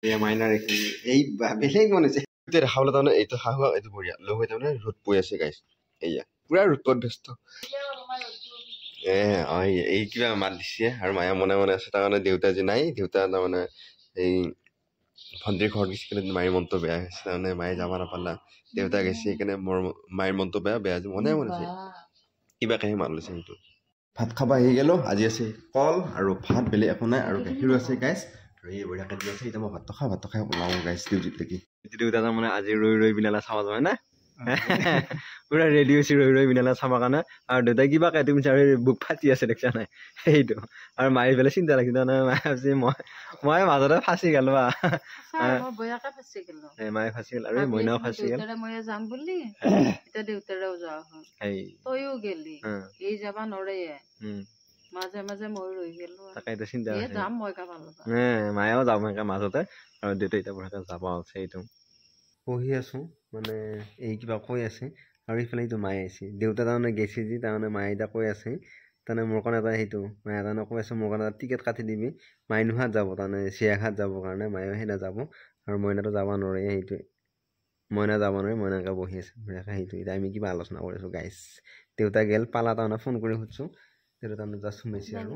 মাইনাৰ এই বেলেগ বনাইছে দেখাবলৈ তাৰমানে এইটো শাহু এইটো বঢ়িয়া লগ হৈ তাৰমানে ৰ'দ পৰি আছে গাইছ এয়া পুৰা ৰ'দত ব্যস্ত এই কিবা মাত দিছে আৰু মায়ে মনে মনে আছে তাৰ কাৰণে দেউতা যে নাই দেউতা তাৰমানে এই ভণ্টিৰ ঘৰত গৈছে কিন্তু মায়েৰ মনটো বেয়া হৈছে তাৰমানে মায়ে যাব নাপালা দেউতা গৈছে সেইকাৰণে মোৰ মায়েৰ মনটো বেয়া যে মনে মনে আছে কিবা কাহি মাত লৈছে সেইটো ভাত খাব আহি গ'লো আজি আছে কল আৰু ভাত বেলেগ একো নাই আৰু গাখীৰো আছে গাইছ আৰু এই বঢ়িয়াকৈ দি আছে এতিয়া মই ভাতটো খাই ওলাওঁ গাইছ ডিউটিত লাগি দেউতা তাৰমানে আজি ৰৈ বিনালা চাব যায় না পুৰা ৰেডি হৈছে ৰৈ বিনালা চাবৰ কাৰণে আৰু দেউতাই কিবা কাটি পিছে আৰু বুক ফাটি আছে দেখা নাই সেইটো আৰু মাৰি পেলাই চিন্তা লাগিছে তাৰমানে মায়ে ভাবিছে মই মাজতে ফাঁচি গ'লো মায়ে ফাঁচি গ'ল আৰু মইনাও ফাঁচি গ'ল মই যাম বুলি এতিয়া দেউতাৰেও যোৱা হ'ল তইও গেলি এই যাবা নৰে মাজে মাজে মই ৰৈ গেলো তাকে এতিয়া চিন্তা যাম মই মায়েও যাম এনেকৈ মাজতে আৰু দেউতা এতিয়া বঢ়িয়াকৈ যাব আছে এইটো পঢ়ি আছোঁ মানে এই কিবা কৈ আছে আৰু ইফালে এইটো মায়ে আহিছে দেউতা তাৰমানে গেছে যি তাৰমানে মায়ে এতিয়া কৈ আছে তাৰমানে মোৰ কাৰণে এটা সেইটো মায়ে তাৰমানে কৈ আছে মোৰ কাৰণে এটা টিকেট কাটি দিবি মাইনুহাট যাব তাৰমানে চিৰিয়াখাত যাবৰ কাৰণে মায়েও সেইদিনা যাব আৰু মইনাটো যাব নোৱাৰে সেইটোৱে মইনা যাব নোৱাৰে মইনাকৈ বহি আছে সেইটো এতিয়া আমি কিবা আলোচনা কৰি আছোঁ গাইছ দেউতা গেল পালা তাৰমানে ফোন কৰি সুধিছোঁ দেউতা তাৰমানে জাষ্ট সোমাইছে আৰু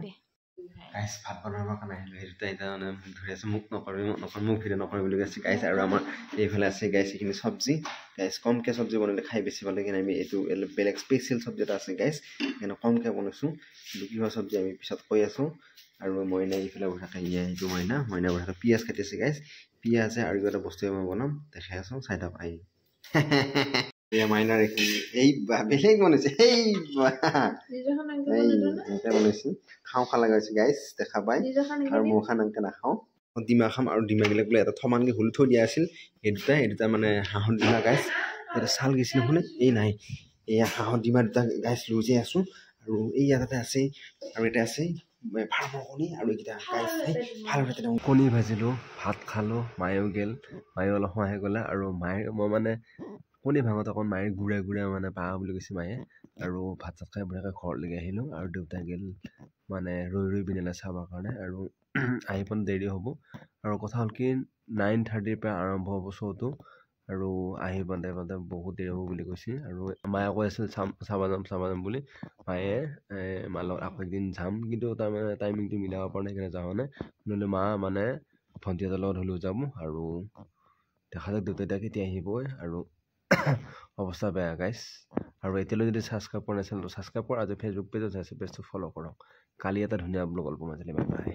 গাইছ ভাত বনাবৰ কাৰণে আহিলোঁ সেইটো এতিয়া মানে ধৰি আছে মোক নকৰিবি মোক ভিডিঅ' নকৰিবি বুলি কৈছে গাইছ আৰু আমাৰ এইফালে আছে গাইছ এইখিনি চব্জি গাইছ কমকৈ চব্জি বনালে খাই বেছি ভাল লাগে আমি এইটো বেলেগ স্পেচিয়েল চব্জি এটা আছে গাইছ সেইকাৰণে কমকৈ বনাইছোঁ কিন্তু কিহৰ চব্জি আমি পিছত কৈ আছোঁ আৰু মইনা এইফালে বঢ়াকৈ সেইটো মইনা বঢ়াকৈ পিঁয়াজ কাটিছে গাইছ পিঁয়াজে আৰু কিবা এটা বস্তু মই বনাম দেখাই আছোঁ চাই থাক আহি মাইনাৰ এই বেলেগ বনাইছে বনাইছে খাওঁ খালা গৈছে গাইছ দেখা পাই আৰু মোৰ খান এনেকৈ নাখাওঁ ডিমা খাম আৰু ডিমাবিলাক বোলে এটা থমানকৈ হুলি থৈ দিয়া আছিল এই দুটা মানে হাঁহৰ ডিমা গাইছ এটা ছাল গৈছিল শুনে এই নাই এয়া হাঁহৰ ডিমা দুটা গাইছ লৈ যাই আছোঁ আৰু এই ইয়াতে আছেই আৰু এটা আছেই ফাৰ্মৰ কণী আৰু এইকেইটা গাইছ ভালকৈ কণী ভাজিলোঁ ভাত খালোঁ মায়েও গ'ল মায়েও অলপ সহায় গ'লে আৰু মায়ে মই মানে কণী ভাঙোতে অকণ মায়ে ঘূৰাই মানে পাওঁ বুলি কৈছে মায়ে আৰু ভাত চাত খাই বঢ়িয়াকৈ ঘৰলৈকে আহিলোঁ আৰু দেউতা গ'ল মানে ৰৈ বিনালে চাবৰ কাৰণে আৰু আহি পোৱাত দেৰি হ'ব আৰু কথা হ'ল কি 9:30 পৰা আৰম্ভ হ'ব শ্ব'টো আৰু আহি পাওঁতে বহুত দেৰি হ'ব বুলি কৈছে আৰু মায়ে কৈ আছিল চাব যাম বুলি মায়ে মাৰ লগত আকৌ একদিন যাম কিন্তু তাৰমানে টাইমিংটো মিলাব পৰা নাই সেইকাৰণে যাওঁ নাই নহ'লে মা মানে ভণ্টিহঁতৰ লগত হ'লেও যাম আৰু দেখা যাওক দেউতা এতিয়া কেতিয়া আহিবই আৰু অৱস্থা বেয়া গাইছ আৰু এতিয়ালৈ যদি ছাবস্ক্ৰাইব কৰা নাই চেনেলটো ছাবস্ক্ৰাইব কৰা আজি ফেচবুক পেজত আছে পেজটো ফ'ল' কৰক কালি এটা ধুনীয়া ব্লগ গল্প মাজুলী বাই